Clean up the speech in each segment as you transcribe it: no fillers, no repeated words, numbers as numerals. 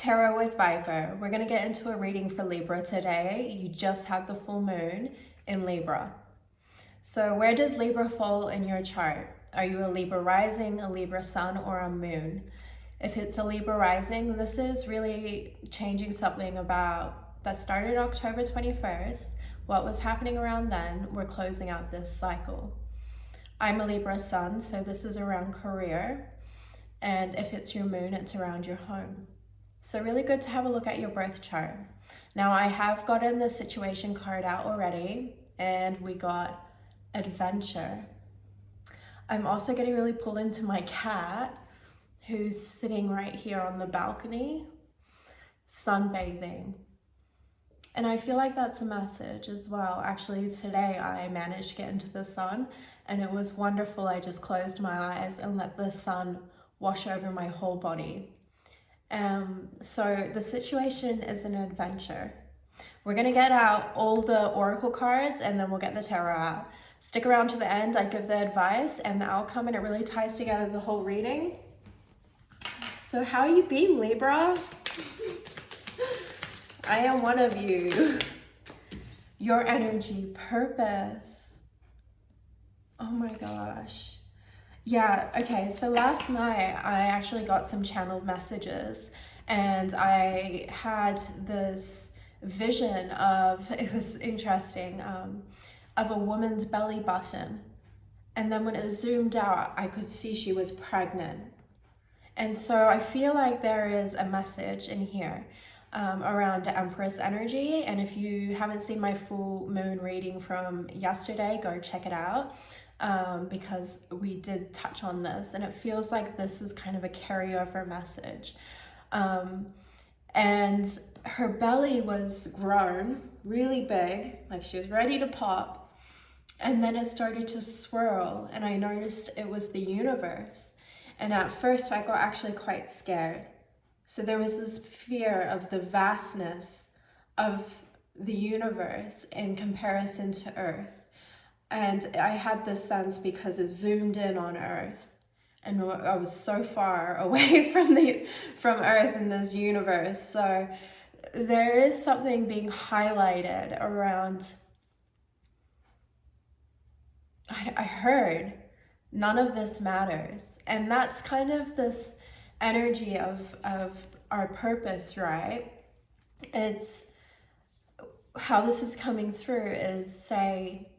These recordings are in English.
Tarot with Viper. We're going to get into a reading for Libra today. You just had the full moon in Libra. So where does Libra fall in your chart? Are you a Libra rising, a Libra sun, or a moon? If it's a Libra rising, this is really changing something about that started October 21st. What was happening around then, we're closing out this cycle. I'm a Libra sun, so this is around career. And if it's your moon, it's around your home. So really good to have a look at your birth chart. Now I have gotten the situation card out already, and we got adventure. I'm also getting really pulled into my cat, who's sitting right here on the balcony, sunbathing. And I feel like that's a message as well. Actually, today I managed to get into the sun, and it was wonderful. I just closed my eyes and let the sun wash over my whole body. So the situation is an adventure. We're gonna get out all the oracle cards and then we'll get the tarot out. Stick around to the end. I give the advice and the outcome, and it really ties together the whole reading. So how you been, Libra? I am one of you. Your energy, purpose. Oh my gosh. Yeah, okay, so last night I actually got some channeled messages, and I had this vision of, it was interesting, of a woman's belly button. And then when it zoomed out, I could see she was pregnant. And so I feel like there is a message in here around Empress energy. And if you haven't seen my full moon reading from yesterday, go check it out. Because we did touch on this, and it feels like this is kind of a carryover message. And her belly was grown really big, like she was ready to pop, and then it started to swirl, and I noticed it was the universe. And at first I got actually quite scared. So there was this fear of the vastness of the universe in comparison to Earth. And I had this sense because it zoomed in on Earth, and I was so far away from Earth in this universe. So there is something being highlighted around, I heard, none of this matters. And that's kind of this energy of our purpose, right? It's how this is coming through is, say,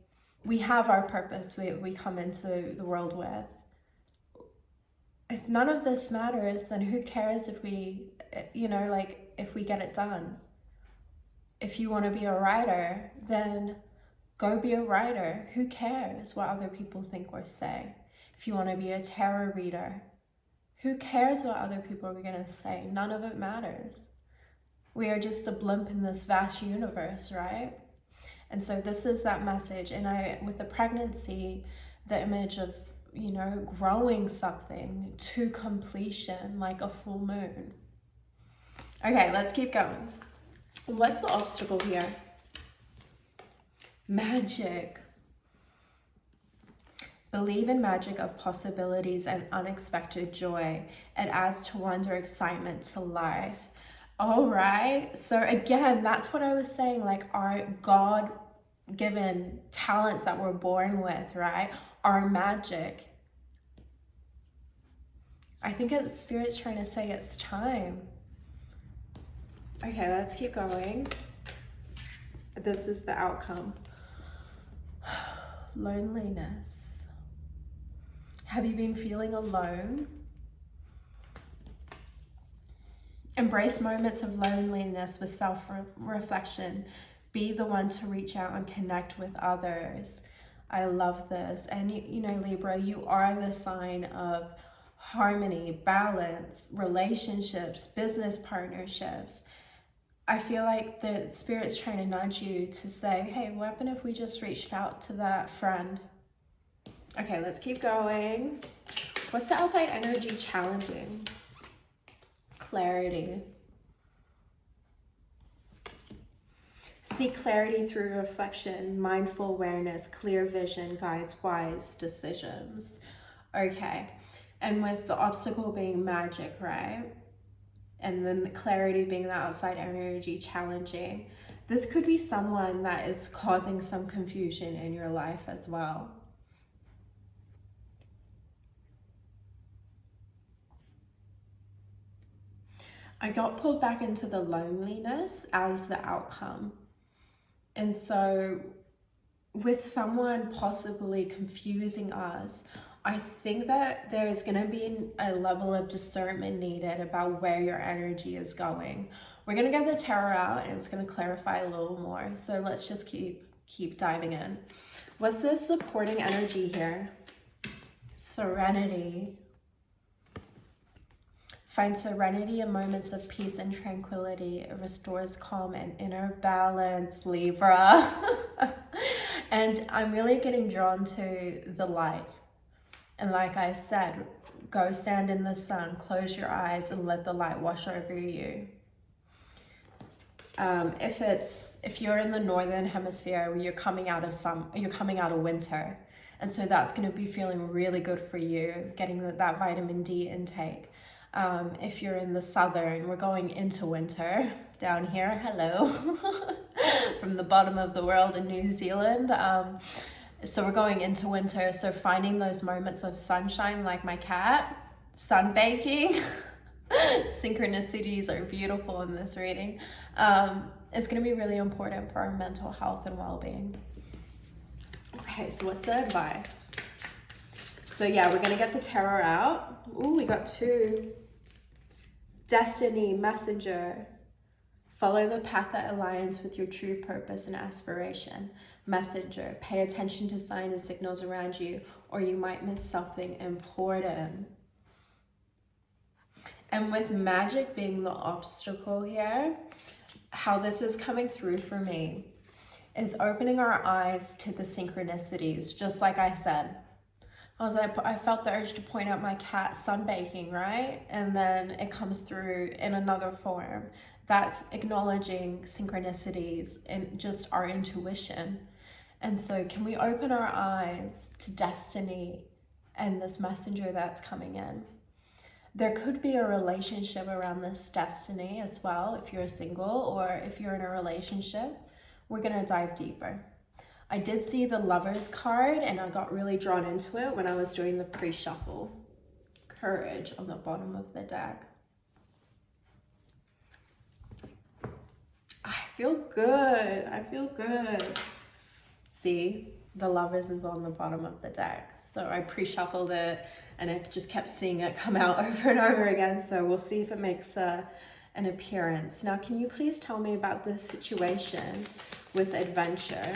we have our purpose we come into the world with. If none of this matters, then who cares if we, if we get it done? If you want to be a writer, then go be a writer. Who cares what other people think or say? If you want to be a tarot reader, who cares what other people are going to say? None of it matters. We are just a blimp in this vast universe, right? And so this is that message. And with the pregnancy, the image of, growing something to completion, like a full moon. Okay, let's keep going. What's the obstacle here? Magic. Believe in magic of possibilities and unexpected joy. It adds to wonder, excitement to life. All right. So again, that's what I was saying, like our God-given talents that we're born with, right? Our magic. I think it's Spirit's trying to say it's time. Okay, let's keep going. This is the outcome. Loneliness. Have you been feeling alone? Embrace moments of loneliness with self-reflection. Be the one to reach out and connect with others. I love this. And Libra, you are the sign of harmony, balance, relationships, business partnerships. I feel like the Spirit's trying to nudge you to say, hey, what happened if we just reached out to that friend? Okay, let's keep going. What's the outside energy challenging? Clarity. Seek clarity through reflection, mindful awareness, clear vision guides wise decisions. Okay, and with the obstacle being magic, right? and then the clarity being the outside energy, challenging. This could be someone that is causing some confusion in your life as well. I got pulled back into the loneliness as the outcome. And so with someone possibly confusing us, I think that there is going to be a level of discernment needed about where your energy is going. We're going to get the tarot out and it's going to clarify a little more. So let's just keep diving in. What's this supporting energy here? Serenity. Find serenity in moments of peace and tranquility. It restores calm and inner balance, Libra. And I'm really getting drawn to the light. And like I said, go stand in the sun, close your eyes and let the light wash over you. If you're in the northern hemisphere, you're coming out of winter. And so that's going to be feeling really good for you, getting that vitamin D intake. If you're in the southern, we're going into winter down here. Hello. From the bottom of the world in New Zealand. So we're going into winter. So finding those moments of sunshine, like my cat, sunbaking. Synchronicities are beautiful in this reading. It's going to be really important for our mental health and well-being. Okay, so what's the advice? So yeah, we're going to get the tarot out. Ooh, we got two. Destiny, messenger. Follow the path that aligns with your true purpose and aspiration. Messenger, pay attention to signs and signals around you, or you might miss something important. And with magic being the obstacle here, how this is coming through for me is opening our eyes to the synchronicities, just like I said. I felt the urge to point out my cat sunbaking, right? And then it comes through in another form. That's acknowledging synchronicities and just our intuition. And so can we open our eyes to destiny and this messenger that's coming in? There could be a relationship around this destiny as well, if you're single or if you're in a relationship. We're going to dive deeper. I did see the Lovers card and I got really drawn into it when I was doing the pre-shuffle. Courage on the bottom of the deck. I feel good. I feel good. See, the Lovers is on the bottom of the deck. So I pre-shuffled it and I just kept seeing it come out over and over again. So we'll see if it makes an appearance. Now, can you please tell me about this situation with adventure?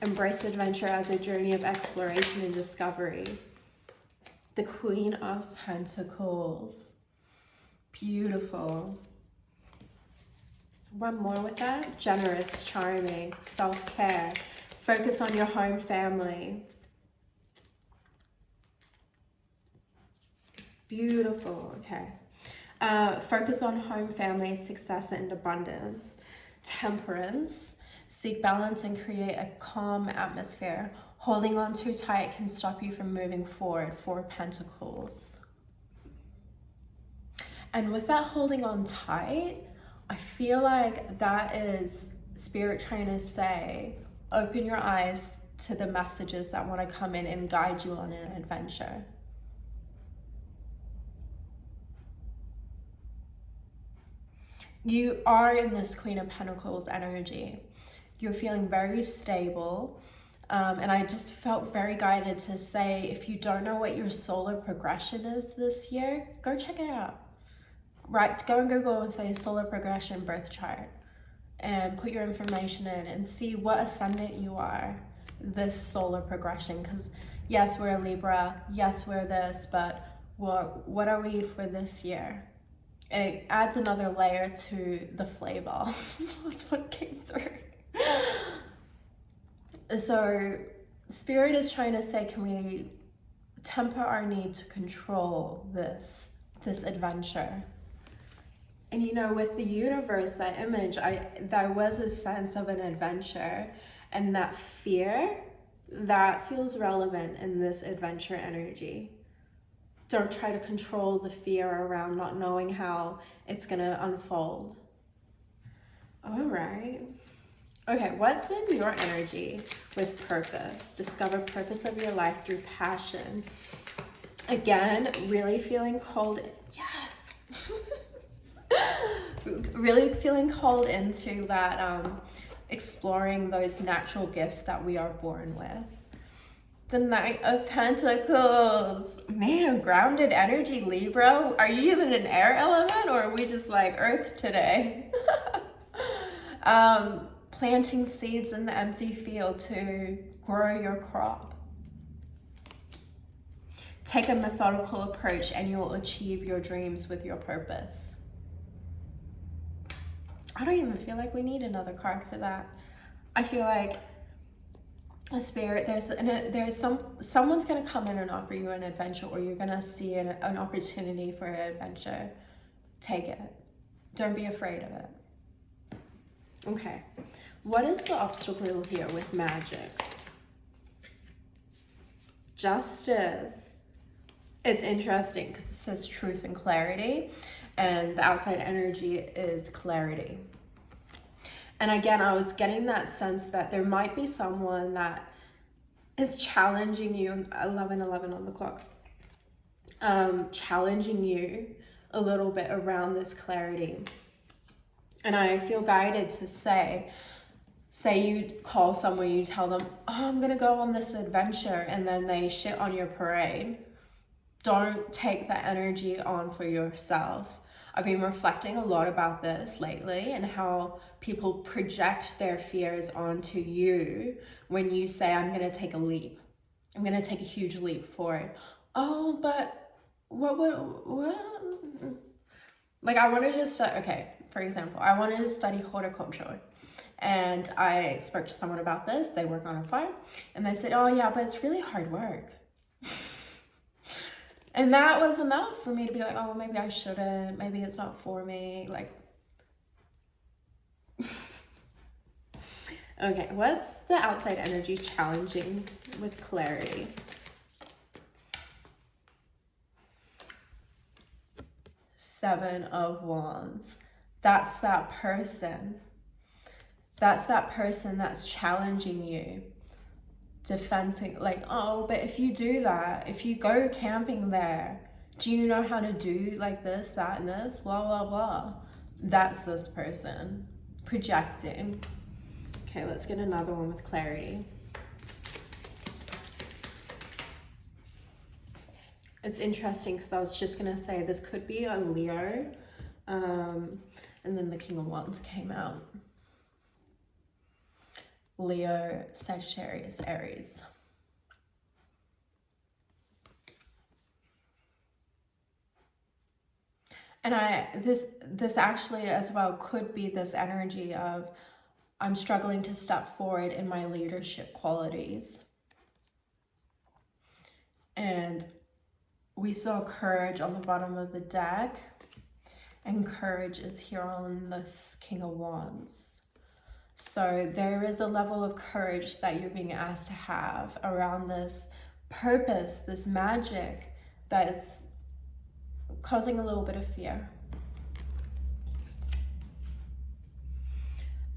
Embrace adventure as a journey of exploration and discovery. The Queen of Pentacles. Beautiful. One more with that. Generous, charming, self-care. Focus on your home family. Beautiful. Okay. Focus on home family, success, and abundance. Temperance. Seek balance and create a calm atmosphere. Holding on too tight can stop you from moving forward. 4 Pentacles. And with that holding on tight, I feel like that is Spirit trying to say, open your eyes to the messages that want to come in and guide you on an adventure. You are in this Queen of Pentacles energy. You're feeling very stable. And I just felt very guided to say, if you don't know what your solar progression is this year, go check it out. Right, go on Google and say solar progression birth chart and put your information in and see what ascendant you are this solar progression. Because yes, we're a Libra, yes, we're this, but what are we for this year? It adds another layer to the flavor. That's what came through. So Spirit is trying to say, can we temper our need to control this adventure? And you know, with the universe, that image, there was a sense of an adventure, and that fear, that feels relevant in this adventure energy. Don't try to control the fear around not knowing how it's going to unfold. All right. Okay, what's in your energy with purpose? Discover purpose of your life through passion. Again, really feeling called. Yes. Really feeling called into that, exploring those natural gifts that we are born with. The Knight of Pentacles. Man, grounded energy, Libra. Are you even an air element, or are we just like Earth today? Planting seeds in the empty field to grow your crop. Take a methodical approach and you'll achieve your dreams with your purpose. I don't even feel like we need another card for that. I feel like a spirit, someone's going to come in and offer you an adventure, or you're going to see an opportunity for an adventure. Take it. Don't be afraid of it. Okay, what is the obstacle here with magic? Justice. It's interesting because it says truth and clarity, and the outside energy is clarity. And again, I was getting that sense that there might be someone that is challenging you, 11:11 on the clock, challenging you a little bit around this clarity. And I feel guided to say you call someone, you tell them, oh, I'm gonna go on this adventure, and then they shit on your parade. Don't take that energy on for yourself. I've been reflecting a lot about this lately and how people project their fears onto you when you say, I'm gonna take a leap. I'm gonna take a huge leap forward. Oh, but what? Like, I wanted to study, okay, for example, I wanted to study horticulture, and I spoke to someone about this. They work on a farm, and they said, oh yeah, but it's really hard work. And that was enough for me to be like, oh, maybe I shouldn't, maybe it's not for me. Like, okay, what's the outside energy challenging with clarity? Seven of Wands. That's that person. That's that person that's challenging you. Defending, like, oh, but if you do that, if you go camping there, do you know how to do like this, that, and this? Blah, blah, blah. That's this person projecting. Okay, let's get another one with clarity. It's interesting because I was just going to say this could be a Leo, and then the King of Wands came out. Leo, Sagittarius, Aries. And this actually as well could be this energy of I'm struggling to step forward in my leadership qualities. And we saw courage on the bottom of the deck, and courage is here on this King of Wands. So there is a level of courage that you're being asked to have around this purpose, this magic that is causing a little bit of fear.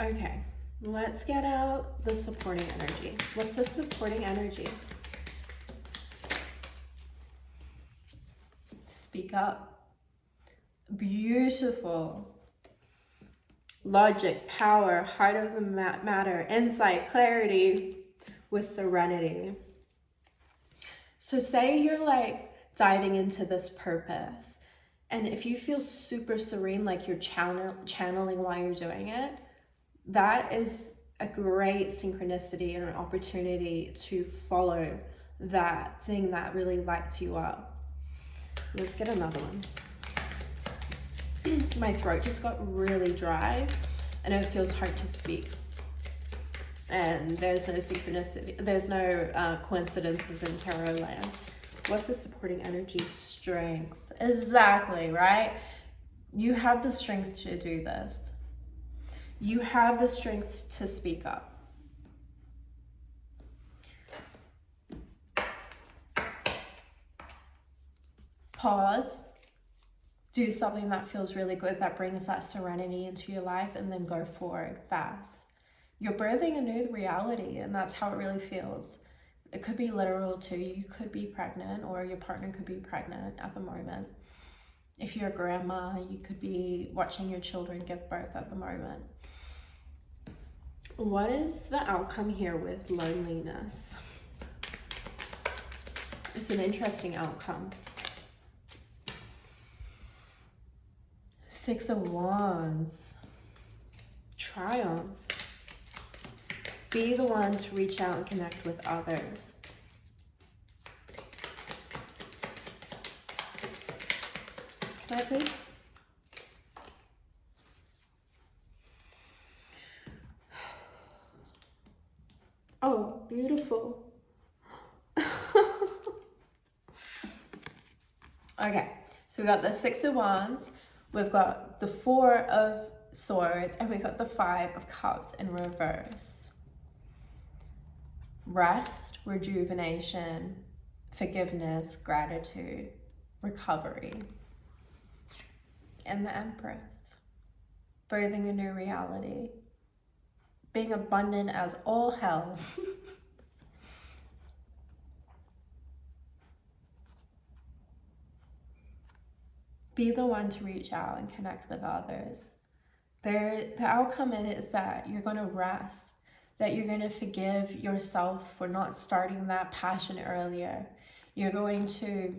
Okay, let's get out the supporting energy. What's the supporting energy? Speak up. Beautiful. Logic, power, heart of the matter, insight, clarity with serenity. So say you're like diving into this purpose, and if you feel super serene, like you're channeling while you're doing it, that is a great synchronicity and an opportunity to follow that thing that really lights you up. Let's get another one. My throat just got really dry and it feels hard to speak. And there's no synchronicity, there's no coincidences in tarot land. What's the supporting energy? Strength. Exactly, right? You have the strength to do this. You have the strength to speak up. pause, do something that feels really good, that brings that serenity into your life, and then go forward fast. You're birthing a new reality, and that's how it really feels. It could be literal too. You could be pregnant, or your partner could be pregnant at the moment. If you're a grandma, you could be watching your children give birth at the moment. What is the outcome here with loneliness? It's an interesting outcome. 6 of Wands. Triumph. Be the one to reach out and connect with others. Can I please? Oh, beautiful. Okay, so we got the 6 of Wands, we've got the 4 of Swords, and we got the 5 of Cups in reverse. Rest, rejuvenation, forgiveness, gratitude, recovery. And the Empress, birthing a new reality, being abundant as all hell. Be the one to reach out and connect with others. The outcome is that you're going to rest, that you're going to forgive yourself for not starting that passion earlier. You're going to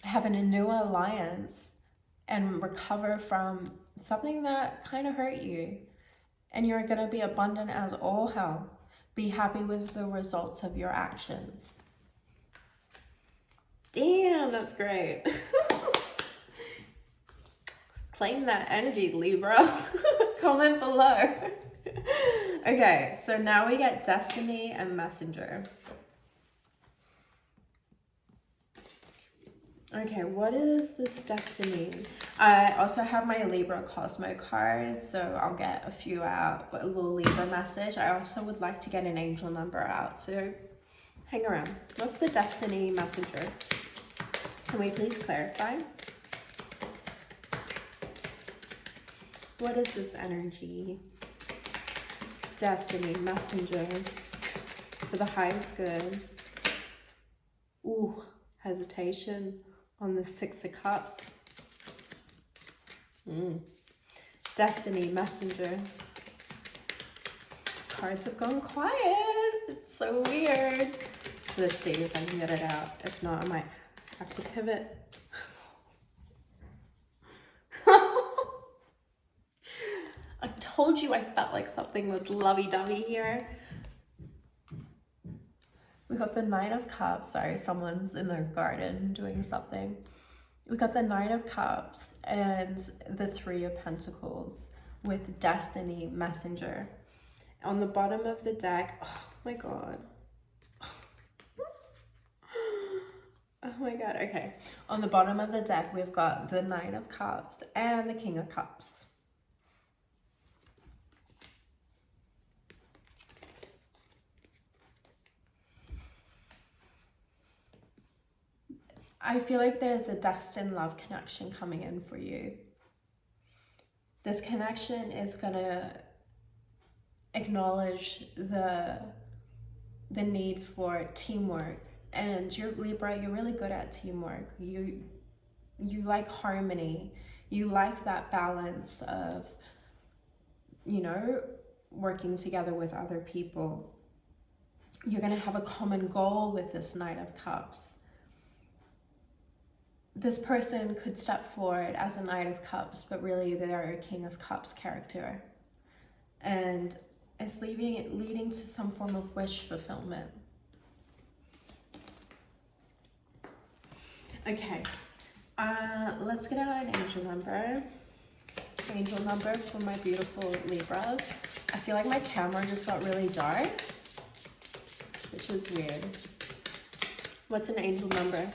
have a new alliance and recover from something that kind of hurt you. And you're going to be abundant as all hell. Be happy with the results of your actions. Damn, that's great. Claim that energy, Libra. Comment below. Okay, so now we get Destiny and Messenger. Okay, what is this Destiny? I also have my Libra Cosmo cards, so I'll get a few out, but a little Libra message. I also would like to get an angel number out, so hang around. What's the Destiny Messenger? Can we please clarify? What is this energy? Destiny Messenger for the highest good. Ooh, hesitation on the 6 of Cups. Destiny Messenger. Cards have gone quiet. It's so weird. Let's see if I can get it out. If not, I might have to pivot. I told you I felt like something was lovey-dovey here. We got the 9 of Cups. Sorry, someone's in their garden doing something. We got the 9 of Cups and the 3 of Pentacles with Destiny Messenger. On the bottom of the deck, oh my god. Oh my god, okay. On the bottom of the deck, we've got the 9 of Cups and the King of Cups. I feel like there's a destined love connection coming in for you. This connection is gonna acknowledge the need for teamwork. And you're Libra, you're really good at teamwork. You like harmony. You like that balance of, you know, working together with other people. You're gonna have a common goal with this Knight of Cups. This person could step forward as a Knight of Cups, but really they're a King of Cups character. And it's leading to some form of wish fulfillment. Okay, let's get out an angel number. Angel number for my beautiful Libras. I feel like my camera just got really dark, which is weird. What's an angel number?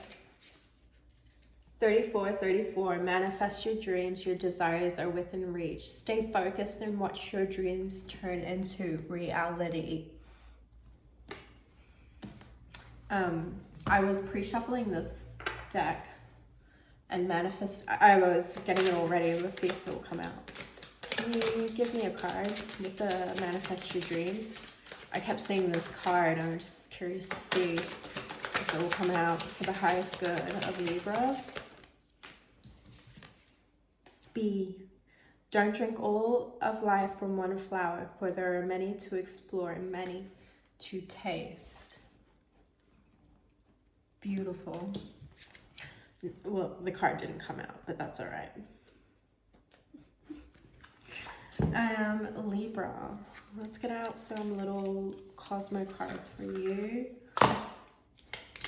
3434, manifest your dreams, your desires are within reach. Stay focused and watch your dreams turn into reality. I was pre-shuffling this deck and manifest. I was getting it all ready. Let's see if it will come out. Can you give me a card with the manifest your dreams? I kept seeing this card. I'm just curious to see if it will come out for the highest good of Libra. B. Don't drink all of life from one flower, for there are many to explore and many to taste. Beautiful. Well, the card didn't come out, but that's all right. Libra. Let's get out some little Cosmo cards for you.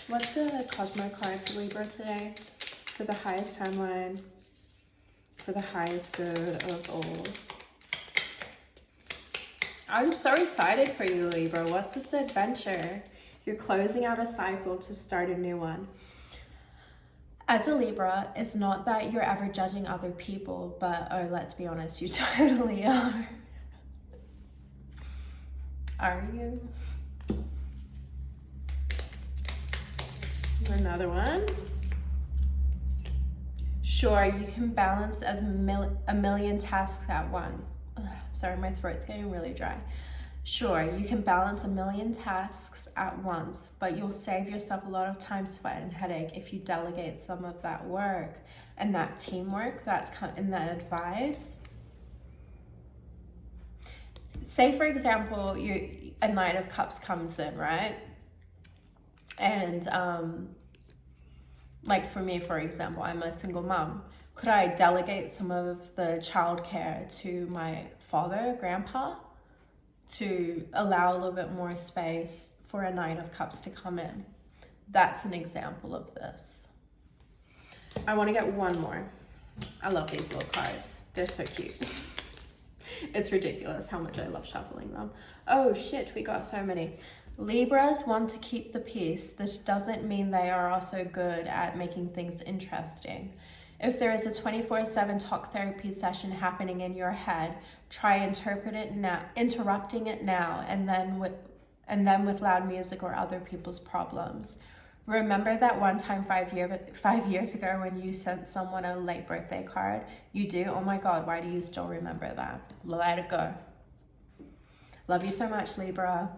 What's a Cosmo card for Libra today? For the highest timeline, for the highest good of all. I'm so excited for you, Libra. What's this adventure? You're closing out a cycle to start a new one. As a Libra, it's not that you're ever judging other people, but oh, let's be honest, you totally are. Are you? Another one. Sure, you can balance a million tasks at once. Sorry, my throat's getting really dry. Sure, you can balance a million tasks at once, but you'll save yourself a lot of time, sweat, and headache if you delegate some of that work and that teamwork that's in that advice. Say, for example, a Knight of Cups comes in, right? And like for me, for example, I'm a single mom. Could I delegate some of the childcare to my father, grandpa, to allow a little bit more space for a Knight of Cups to come in? That's an example of this. I want to get one more. I love these little cards. They're so cute. It's ridiculous how much I love shuffling them. Oh shit, we got so many. Libras want to keep the peace. This doesn't mean they are also good at making things interesting. If there is a 24/7 talk therapy session happening in your head, try interrupting it now, and then with loud music or other people's problems. Remember that one time 5 years ago when you sent someone a late birthday card? You do? Oh my God, why do you still remember that? Let it go. Love you so much, Libra.